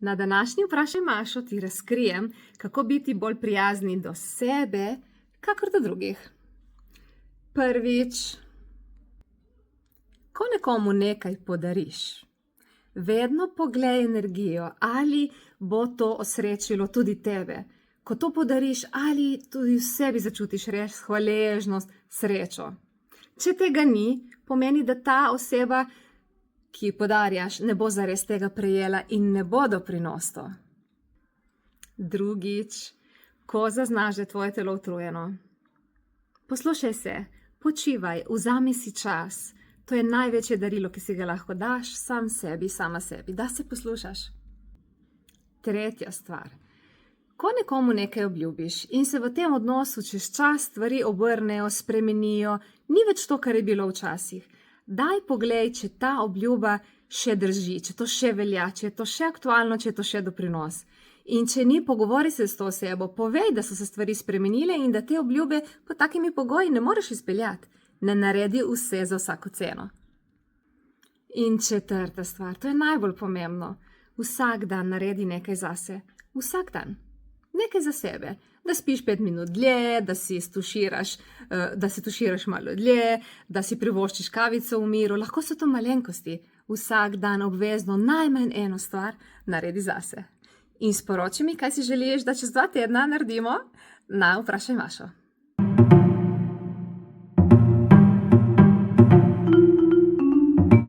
Na današnji Vprašaj Mašo ti razkrijem, kako biti bolj prijazni do sebe, kakor do drugih. Prvič, ko nekomu nekaj podariš, vedno poglej energijo, ali bo to osrečilo tudi tebe. Ko to podariš, ali tudi v sebi začutiš res hvaležnost, srečo. Če tega ni, pomeni, da ta oseba, ki podarjaš, ne bo zares tega prejela in ne bo doprinosila. Drugič, ko zaznaš, da je tvoje telo utrujeno, poslušaj se, počivaj, vzemi si čas. To je največje darilo, ki si ga lahko daš sam sebi, sama sebi, da se poslušaš. Tretja stvar. Ko nekomu nekaj obljubiš in se v tem odnosu čez čas stvari obrnejo, spremenijo, ni več to, kar je bilo včasih. Daj poglej, če ta obljuba še drži, če to še velja, če je to še aktualno, če je to še doprinos. In če ni, pogovori se s to osebo, povej, da so se stvari spremenile in da te obljube pod takimi pogoji ne moreš izpeljati. Ne naredi vse za vsako ceno. In četrta stvar, to je najbolj pomembno. Vsak dan naredi nekaj zase. Vsak dan. Nekaj za sebe. Da spiš 5 minut dlje, da si tuširaš malo dlje, da si privoščiš kavico v miru. Lahko so to malenkosti. Vsak dan obvezno najmanj eno stvar naredi zase. In sporoči mi, kaj si želiš, da čez 2 tedna naredimo na Vprašaj Mašo.